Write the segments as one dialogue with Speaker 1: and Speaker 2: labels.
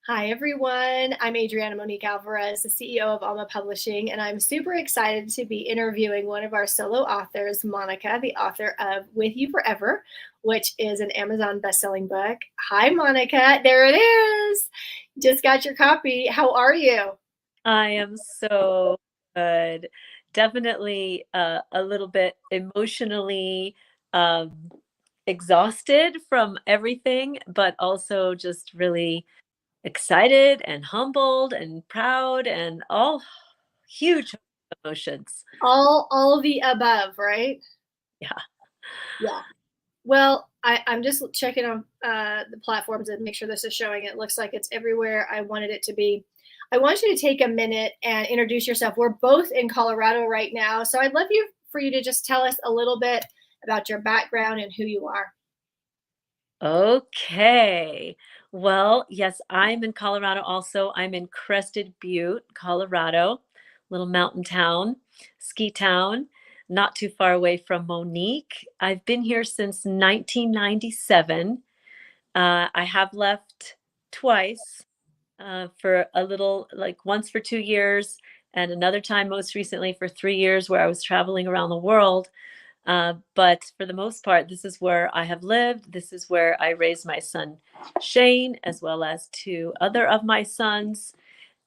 Speaker 1: Hi, everyone. I'm Adriana Monique Alvarez, the CEO of Alma Publishing, and I'm super excited to be interviewing one of our solo authors, Monica, the author of With You Forever, which is an Amazon bestselling book. Hi, Monica. There it is. Just got your copy. How are you?
Speaker 2: I am so good. Definitely a little bit emotionally um, exhausted from everything, but also just really excited and humbled and proud and all huge emotions.
Speaker 1: All of the above, right?
Speaker 2: Yeah.
Speaker 1: Yeah. Well, I'm just checking on the platforms and make sure this is showing. It looks like it's everywhere I wanted it to be. I want you to take a minute and introduce yourself. We're both in Colorado right now, so I'd love for you to just tell us a little bit about your background and who you are.
Speaker 2: Okay. Well, yes, I'm in Colorado also. I'm in Crested Butte, Colorado, little mountain town, ski town, not too far away from Monique. I've been here since 1997. I have left twice for a little, like once for 2 years, and another time, most recently, for 3 years, where I was traveling around the world. But for the most part, this is where I have lived. This is where I raised my son, Shane, as well as two other of my sons.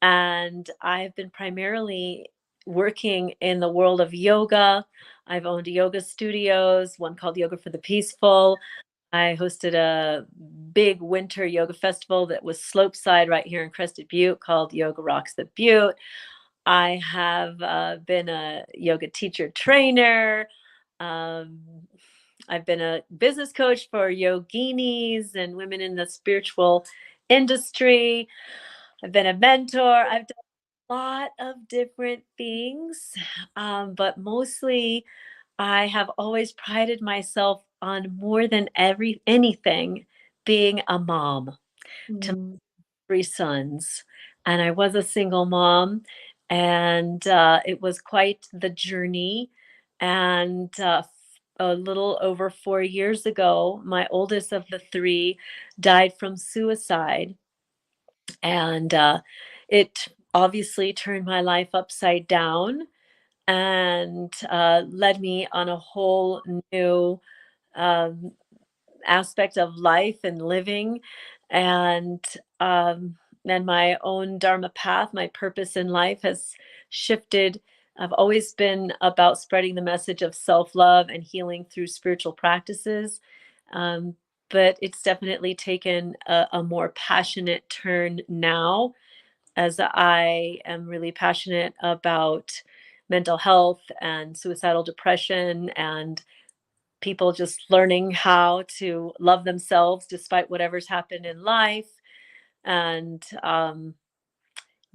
Speaker 2: And I've been primarily working in the world of yoga. I've owned yoga studios, one called Yoga for the Peaceful. I hosted a big winter yoga festival that was slopeside right here in Crested Butte called Yoga Rocks the Butte. I have been a yoga teacher trainer. Um, I've been a business coach for yoginis and women in the spiritual industry. I've been a mentor. I've done a lot of different things, but mostly I have always prided myself on more than anything being a mom to
Speaker 1: Mm.
Speaker 2: 3 sons, and I was a single mom, and it was quite the journey. And a little over 4 years ago, my oldest of the three died from suicide, and it obviously turned my life upside down and led me on a whole new um, aspect of life and living, and um and my own dharma path, my purpose in life has shifted. I've always been about spreading the message of self-love and healing through spiritual practices, um, but it's definitely taken a more passionate turn now, as I am really passionate about mental health and suicidal depression and people just learning how to love themselves despite whatever's happened in life. And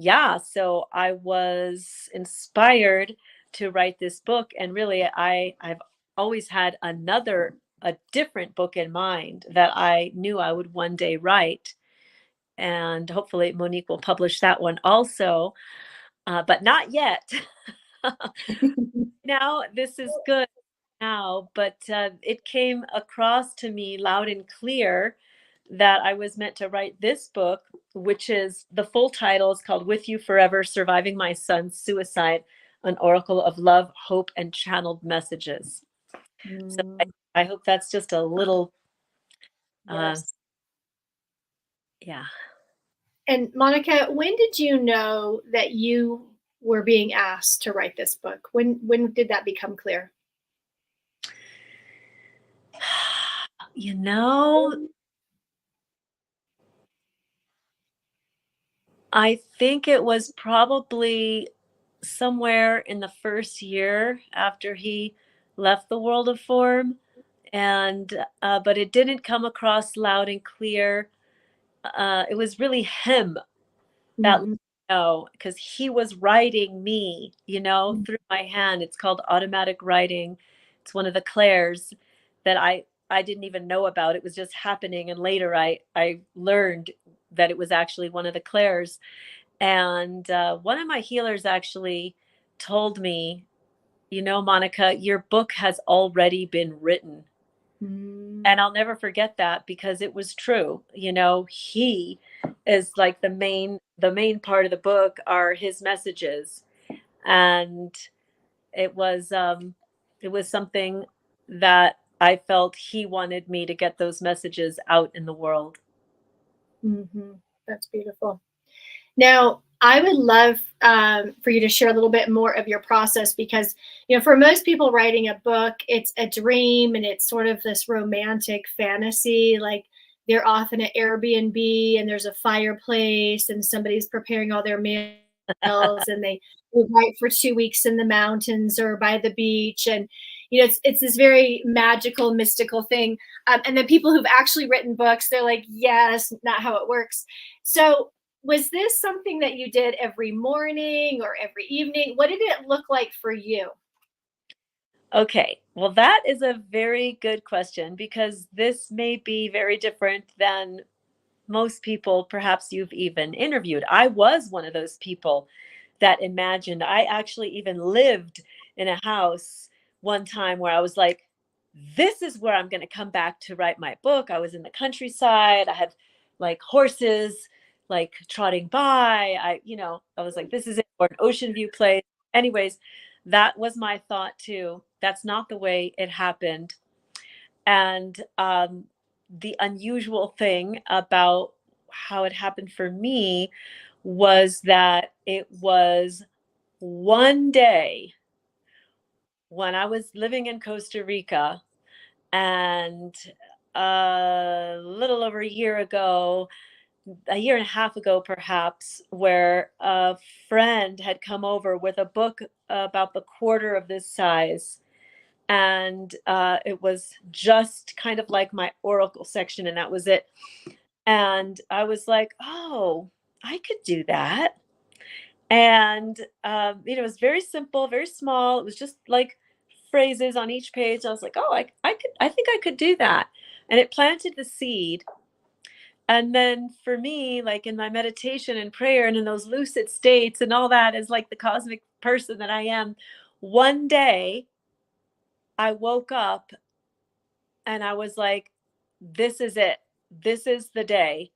Speaker 2: yeah, so I was inspired to write this book. And really, I've always had a different book in mind that I knew I would one day write. And hopefully, Monique will publish that one also, but not yet. Now, this is good now, but it came across to me loud and clear that I was meant to write this book, which is the full title is called With You Forever: Surviving My Son's Suicide, an Oracle of Love, Hope, and Channeled Messages. So
Speaker 1: Mm.
Speaker 2: I hope that's just a little, uh,
Speaker 1: Yes.
Speaker 2: yeah.
Speaker 1: And Monica, when did you know that you were being asked to write this book? When did that become clear?
Speaker 2: You know, I think it was probably somewhere in the first year after he left the world of form, and but it didn't come across loud and clear. It was really him that let
Speaker 1: Mhm.
Speaker 2: me know, because he was writing me, through my hand. It's called automatic writing. It's one of the clairs that I didn't even know about. It was just happening, and later I learned that it was actually one of the clairs. And one of my healers actually told me, Monica, your book has already been written.
Speaker 1: Mm.
Speaker 2: And I'll never forget that, because it was true. He is like the main part of the book are his messages. And it was um it was something that I felt he wanted me to get those messages out in the world.
Speaker 1: Hmm. That's beautiful. Now, I would love for you to share a little bit more of your process because, for most people writing a book, it's a dream and it's sort of this romantic fantasy. Like they're off in an Airbnb and there's a fireplace and somebody's preparing all their meals and they write for 2 weeks in the mountains or by the beach. And, it's this very magical, mystical thing. And then people who've actually written books, they're like, yes, not how it works. So, was this something that you did every morning or every evening? What did it look like for you?
Speaker 2: Okay, well, that is a very good question because this may be very different than most people perhaps you've even interviewed. I was one of those people that imagined. I actually even lived in a house one time where I was like, this is where I'm going to come back to write my book. I was in the countryside. I had like horses like trotting by. I was like, this is it, or an ocean view place. Anyways, that was my thought too. That's not the way it happened. And the unusual thing about how it happened for me was that it was one day when I was living in Costa Rica and a little over a year and a half ago, perhaps, where a friend had come over with a book about the quarter of this size. And it was just kind of like my oracle section, and that was it. And I was like, oh, I could do that. And it was very simple, very small. It was just like phrases on each page. I was like, oh, I think I could do that. And it planted the seed. And then for me, like in my meditation and prayer and in those lucid states and all that, as like the cosmic person that I am, one day I woke up and I was like, this is it. This is the day.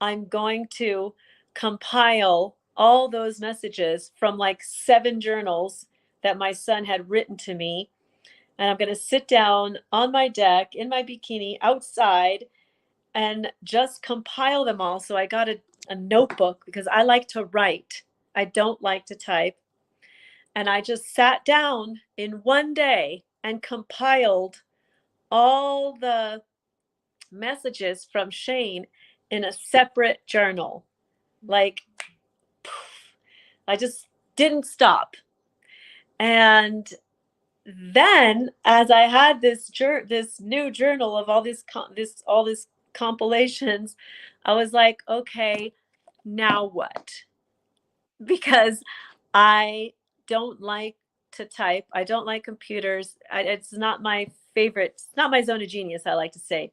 Speaker 2: I'm going to compile all those messages from like 7 journals that my son had written to me. And I'm going to sit down on my deck in my bikini outside and just compile them all. So I got a notebook because I like to write, I don't like to type. And I just sat down in one day and compiled all the messages from Shane in a separate journal. Like, I just didn't stop. And then as I had this new journal of all this compilations, I was like, okay, now what? Because I don't like to type. I don't like computers. It's not my favorite. It's not my zone of genius, I like to say.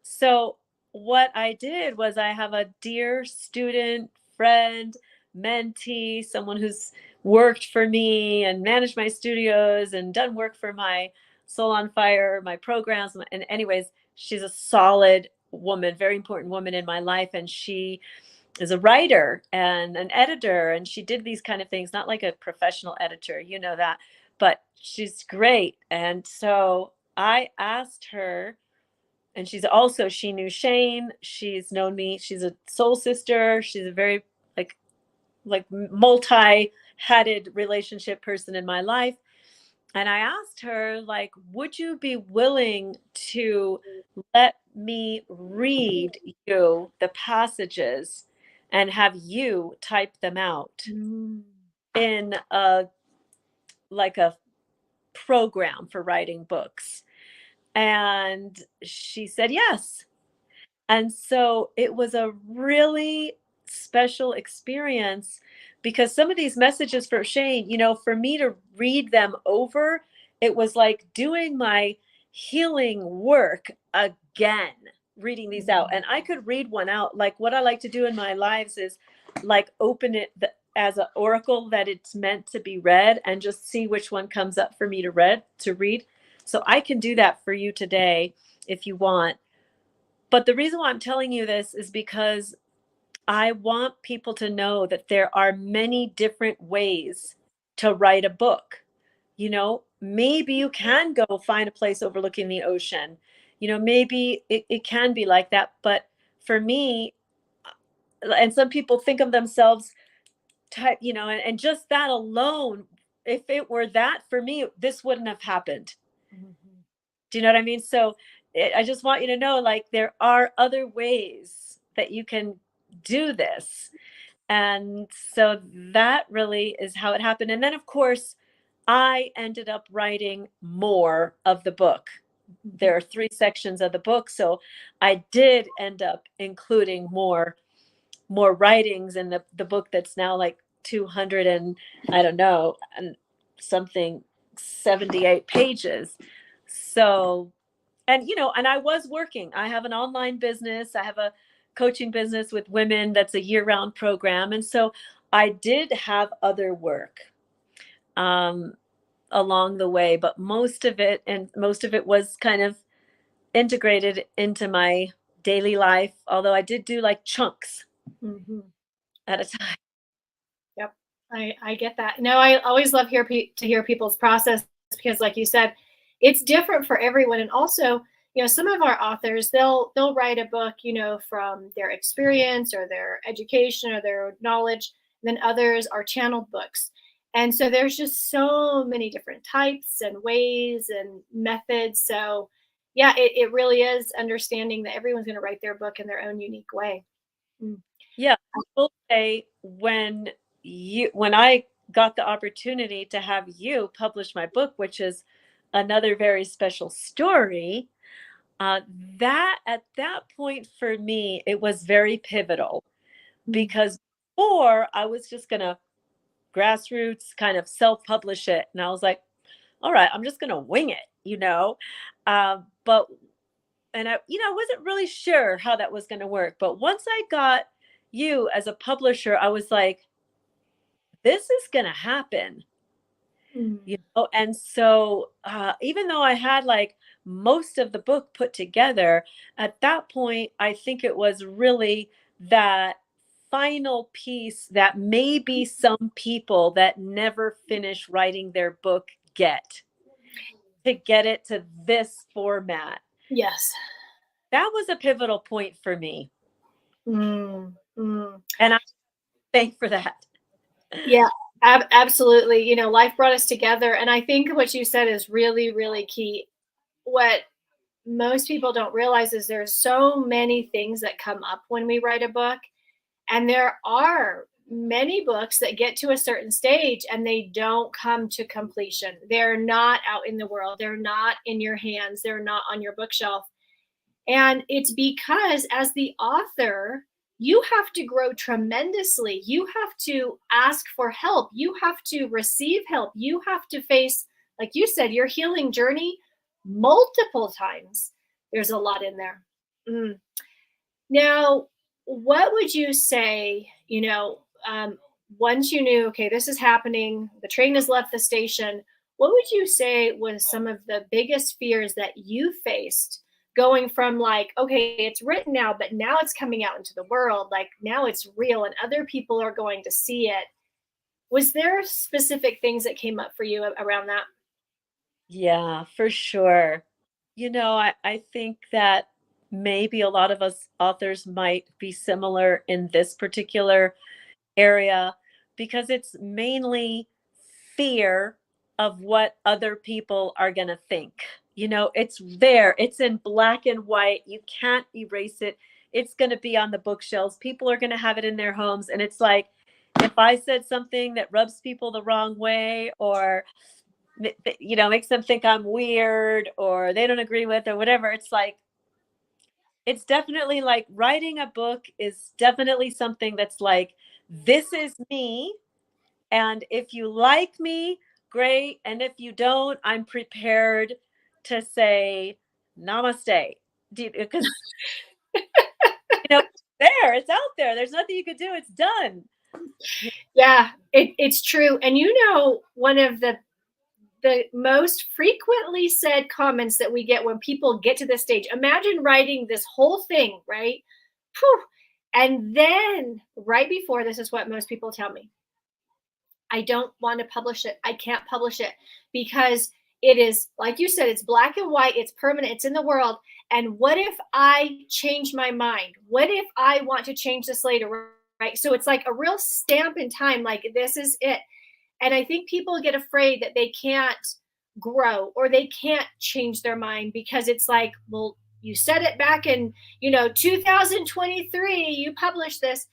Speaker 2: So what I did was I have a dear student, friend, mentee, someone who's worked for me and managed my studios and done work for my Soul on Fire, my programs. And anyways, she's a solid woman, very important woman in my life. And she is a writer and an editor. And she did these kind of things, not like a professional editor, you know that, but she's great. And so I asked her, and she knew Shane. She's known me. She's a soul sister. She's a very like multi-headed relationship person in my life. And I asked her, like, would you be willing to let me read you the passages and have you type them out
Speaker 1: Mm.
Speaker 2: in a program for writing books? And she said yes. And so it was a really special experience because some of these messages for Shane, for me to read them over, it was like doing my healing work again, reading these out. And I could read one out. Like what I like to do in my lives is like open it as an oracle that it's meant to be read and just see which one comes up for me to read. So I can do that for you today if you want. But the reason why I'm telling you this is because I want people to know that there are many different ways to write a book. You know, maybe you can go find a place overlooking the ocean. You know, maybe it can be like that. But for me, and some people think of themselves type, you know, and just that alone, if it were that for me, this wouldn't have happened.
Speaker 1: Mhm.
Speaker 2: Do you know what I mean? So I just want you to know, like, there are other ways that you can do this. And so that really is how it happened. And then, of course, I ended up writing more of the book. There are 3 sections of the book. So I did end up including more writings in the book that's now like 200 and I don't know, and something 78 pages. So, and you know, and I was working. I have an online business. I have a coaching business with women that's a year-round program. And so I did have other work um, along the way, but most of it was kind of integrated into my daily life, although I did do like chunks
Speaker 1: Mhm.
Speaker 2: at a time.
Speaker 1: Yep. I get that. No, I always love to hear people's process because, like you said, it's different for everyone. And also, some of our authors, they'll write a book, from their experience or their education or their knowledge. Then others are channeled books. And so there's just so many different types and ways and methods. So yeah, it really is understanding that everyone's going to write their book in their own unique way. Mm.
Speaker 2: Yeah, I will say when I got the opportunity to have you publish my book, which is another very special story, uh, that at that point for me, it was very pivotal
Speaker 1: Mm.
Speaker 2: because before I was just gonna grassroots kind of self-publish it, and I was like, all right, I'm just gonna wing it, you know. But and I wasn't really sure how that was going to work. But once I got you as a publisher, I was like, this is going to happen, you
Speaker 1: Mm.
Speaker 2: know. And so, even though I had like most of the book put together, at that point, I think it was really that final piece that maybe some people that never finish writing their book get to get it to this format.
Speaker 1: Yes.
Speaker 2: That was a pivotal point for me.
Speaker 1: Mm, mm.
Speaker 2: And I thank for that.
Speaker 1: Yeah, absolutely. Life brought us together. And I think what you said is really, really key. What most people don't realize is there's so many things that come up when we write a book. And there are many books that get to a certain stage and they don't come to completion. They're not out in the world, they're not in your hands, they're not on your bookshelf. And it's because, as the author, you have to grow tremendously. You have to ask for help. You have to receive help. You have to face, like you said, your healing journey multiple times. There's a lot in there. Mm. Now, what would you say, once you knew, okay, this is happening, the train has left the station, what would you say was some of the biggest fears that you faced going from, like, okay, it's written now, but now it's coming out into the world, like now it's real and other people are going to see it? Was there specific things that came up for you around that?
Speaker 2: Yeah, for sure. I think that maybe a lot of us authors might be similar in this particular area because it's mainly fear of what other people are going to think. It's there, it's in black and white. You can't erase it. It's going to be on the bookshelves. People are going to have it in their homes. And it's like, if I said something that rubs people the wrong way or, makes them think I'm weird or they don't agree with or whatever, it's like, it's definitely like writing a book is definitely something that's like, this is me. And if you like me, great. And if you don't, I'm prepared to say namaste. Because, it's out there. There's nothing you could do. It's done.
Speaker 1: Yeah, it's true. And one of the most frequently said comments that we get when people get to this stage. Imagine writing this whole thing, right? Whew, And then right before, this is what most people tell me: I don't want to publish it. I can't publish it because it is, like you said, it's black and white, it's permanent, it's in the world. And what if I change my mind? What if I want to change this later? Right. So it's like a real stamp in time, like this is it. And I think people get afraid that they can't grow or they can't change their mind because it's like, well, you said it back in, 2023, you published this.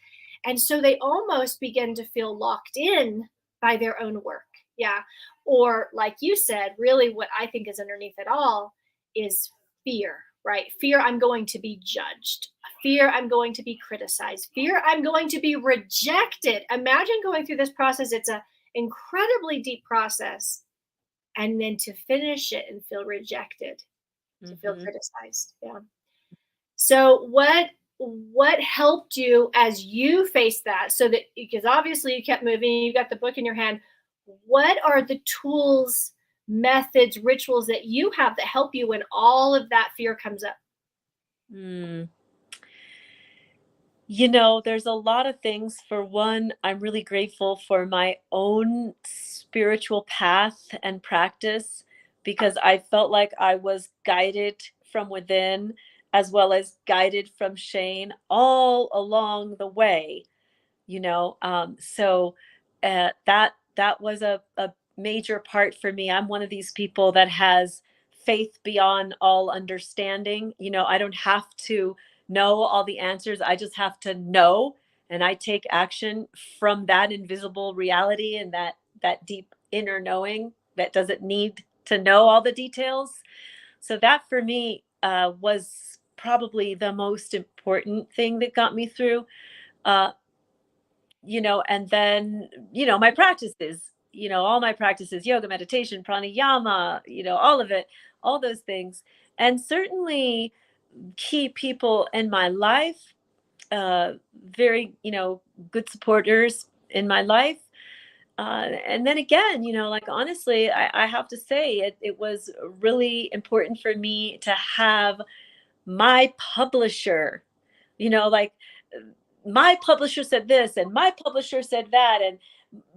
Speaker 1: And so they almost begin to feel locked in by their own work. Yeah. Or like you said, really what I think is underneath it all is fear, right? Fear I'm going to be judged. Fear I'm going to be criticized. Fear I'm going to be rejected. Imagine going through this process. It's a incredibly deep process, and then to finish it and feel rejected, to feel
Speaker 2: Mhm.
Speaker 1: criticized. Yeah. So what helped you as you faced that, so that, because obviously you kept moving, you got the book in your hand, what are the tools, methods, rituals that you have that help you when all of that fear comes up?
Speaker 2: Mm. There's a lot of things. For one, I'm really grateful for my own spiritual path and practice because I felt like I was guided from within as well as guided from Shane all along the way. So that was a major part for me. I'm one of these people that has faith beyond all understanding. I don't have to know all the answers, I just have to know, and I take action from that invisible reality and that deep inner knowing that doesn't need to know all the details. So that for me was probably the most important thing that got me through. uh, and then, my practices, all my practices, yoga, meditation, pranayama, all of it, all those things. And certainly key people in my life, uh, very, good supporters in my life. And then again, like honestly, I have to say it was really important for me to have my publisher, like my publisher said this and my publisher said that, and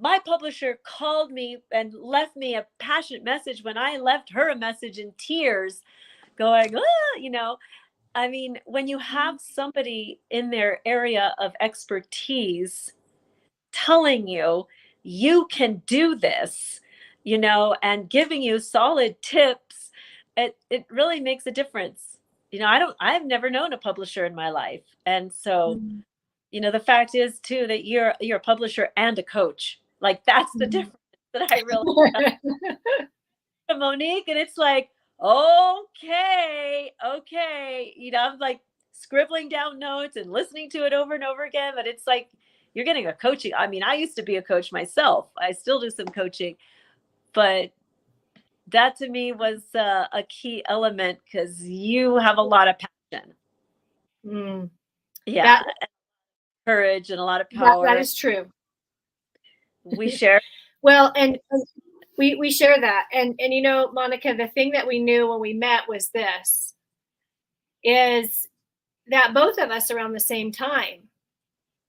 Speaker 2: my publisher called me and left me a passionate message when I left her a message in tears going, I mean, when you have somebody in their area of expertise telling you you can do this, and giving you solid tips, it really makes a difference. I've never known a publisher in my life. And so,
Speaker 1: Mm.
Speaker 2: the fact is too that you're a publisher and a coach. Like that's the
Speaker 1: Mm.
Speaker 2: difference that I realized about Monique. And it's like, okay, okay. I'm like scribbling down notes and listening to it over and over again. But it's like you're getting a coaching. I mean, I used to be a coach myself. I still do some coaching, but that to me was a key element because you have a lot of passion.
Speaker 1: Mm.
Speaker 2: Yeah,
Speaker 1: That
Speaker 2: courage and a lot of
Speaker 1: that
Speaker 2: power.
Speaker 1: is true.
Speaker 2: We share.
Speaker 1: Well, and we share that, and Monica, the thing that we knew when we met was this: is that both of us around the same time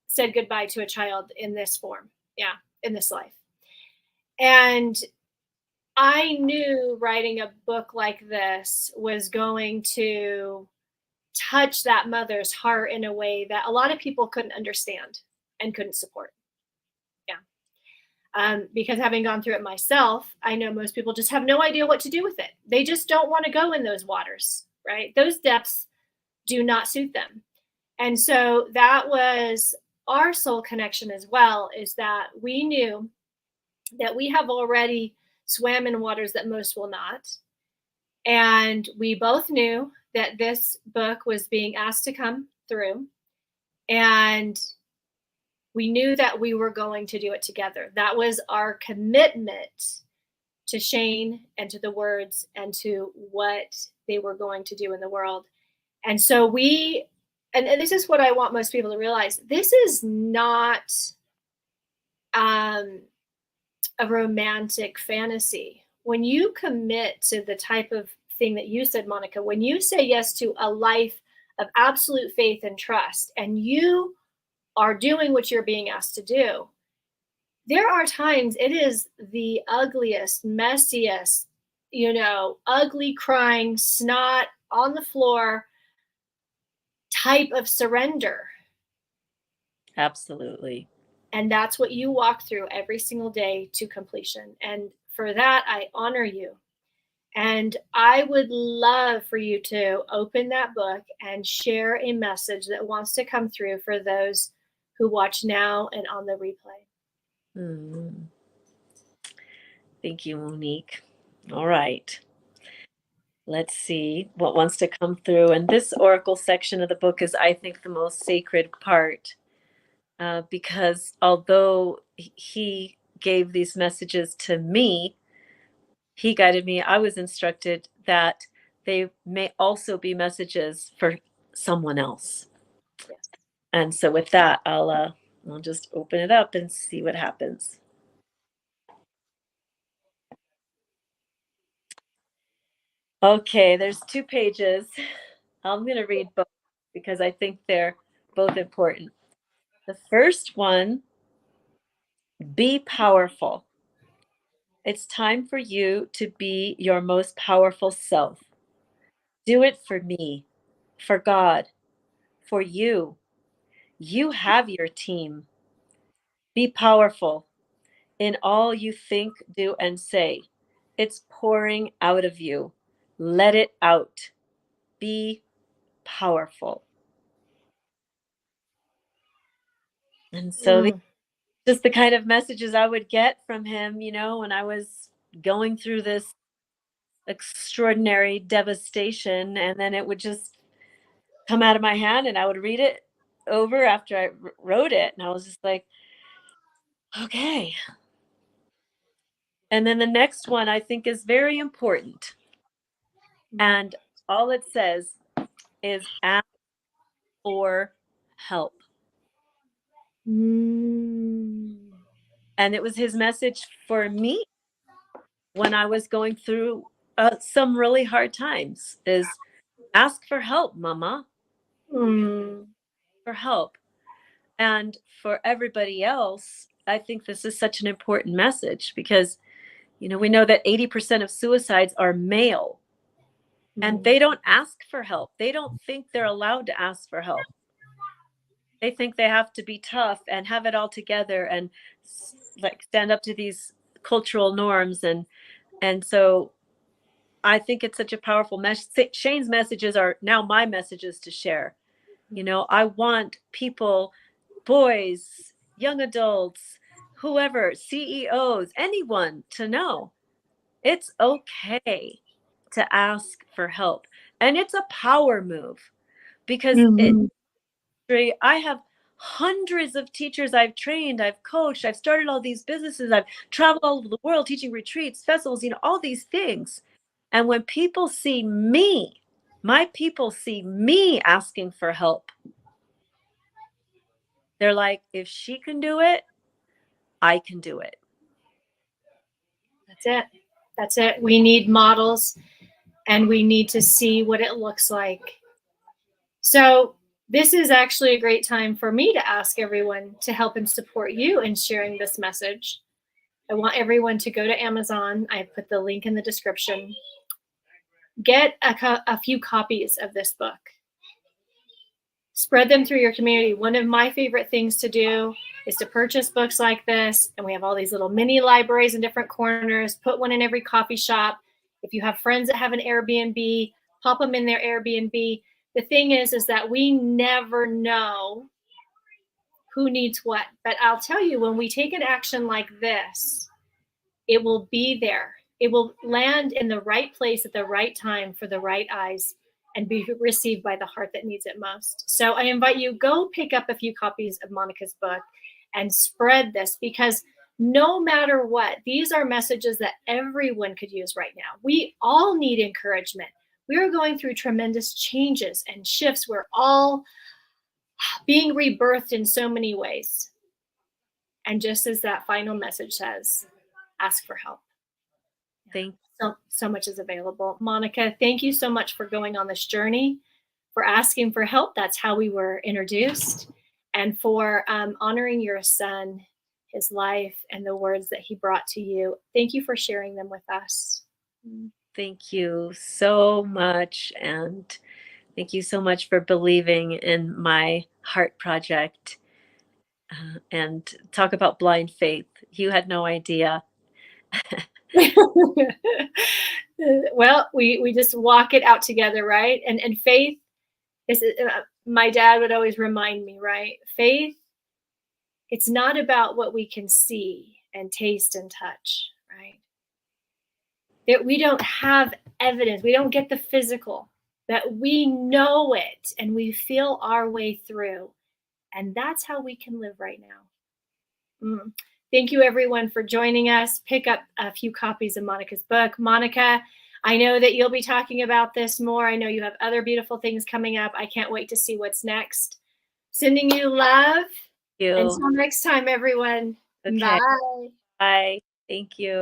Speaker 1: said goodbye to a child in this form, yeah, in this life. And I knew writing a book like this was going to touch that mother's heart in a way that a lot of people couldn't understand and couldn't support. Yeah. Because having gone through it myself, I know most people just have no idea what to do with it. They just don't want to go in those waters, right? Those depths do not suit them. And so that was our soul connection as well, is that we knew that we have already swam in waters that most will not. And we both knew that this book was being asked to come through. And we knew that we were going to do it together. That was our commitment to Shane and to the words and to what they were going to do in the world. And so and this is what I want most people to realize: this is not a romantic fantasy. When you commit to the type of thing that you said, Monica, when you say yes to a life of absolute faith and trust, and you are doing what you're being asked to do, there are times it is the ugliest, messiest, ugly crying, snot on the floor type of surrender.
Speaker 2: Absolutely.
Speaker 1: And that's what you walk through every single day to completion. And for that, I honor you. And I would love for you to open that book and share a message that wants to come through for those who watch now and on the replay.
Speaker 2: Mm. Thank you, Monique. All right. Let's see what wants to come through. And this oracle section of the book is, I think, the most sacred part because although he gave these messages to me, he guided me, I was instructed that they may also be messages for someone else.
Speaker 1: Yes.
Speaker 2: And so with that, I'll just open it up and see what happens. Okay, there's 2 pages. I'm going to read both because I think they're both important. The first one, be powerful. It's time for you to be your most powerful self. Do it for me, for God, for you. You have your team. Be powerful in all you think, do, and say. It's pouring out of you. Let it out. Be powerful. And so just the kind of messages I would get from him, when I was going through this extraordinary devastation, and then it would just come out of my hand and I would read it over after I wrote it, and I was just like, okay. And then the next one I think is very important, and all it says is ask for help. And it was his message for me when I was going through some really hard times, is ask for help, mama. For help. And for everybody else, I think this is such an important message because, we know that 80% of suicides are male, and they don't ask for help. They don't think they're allowed to ask for help. They think they have to be tough and have it all together and like stand up to these cultural norms. And so I think it's such a powerful message. Shane's messages are now my messages to share. I want people, boys, young adults, whoever, CEOs, anyone to know it's okay to ask for help. And it's a power move because I have hundreds of teachers I've trained, I've coached, I've started all these businesses, I've traveled all over the world teaching retreats, festivals, all these things. And when people see me, my people see me asking for help, they're like, if she can do it, I can do it.
Speaker 1: That's it. We need models, and we need to see what it looks like. So this is actually a great time for me to ask everyone to help and support you in sharing this message. I want everyone to go to Amazon. I put the link in the description. Get a few copies of this book. Spread them through your community. One of my favorite things to do is to purchase books like this, and we have all these little mini libraries in different corners. Put one in every coffee shop. If you have friends that have an Airbnb, pop them in their Airbnb. The thing is that we never know who needs what. But I'll tell you, when we take an action like this, it will be there. It will land in the right place at the right time for the right eyes and be received by the heart that needs it most. So I invite you, go pick up a few copies of Monica's book and spread this, because no matter what, these are messages that everyone could use right now. We all need encouragement. We are going through tremendous changes and shifts. We're all being rebirthed in so many ways. And just as that final message says, ask for help.
Speaker 2: Thank
Speaker 1: so much is available. Monica, thank you so much for going on this journey, for asking for help. That's how we were introduced. and for honoring your son, his life, and the words that he brought to you. Thank you for sharing them with us.
Speaker 2: Thank you so much. And thank you so much for believing in my heart project. And talk about blind faith. You had no idea.
Speaker 1: Well, we just walk it out together, right? And faith is, my dad would always remind me, right? Faith, it's not about what we can see and taste and touch, right? That we don't have evidence, we don't get the physical, that we know it and we feel our way through. And that's how we can live right now. Thank you, everyone, for joining us. Pick up a few copies of Monica's book. Monica, I know that you'll be talking about this more. I know you have other beautiful things coming up. I can't wait to see what's next. Sending you love.
Speaker 2: Thank you.
Speaker 1: Until next time, everyone.
Speaker 2: Okay.
Speaker 1: Bye.
Speaker 2: Bye. Thank you.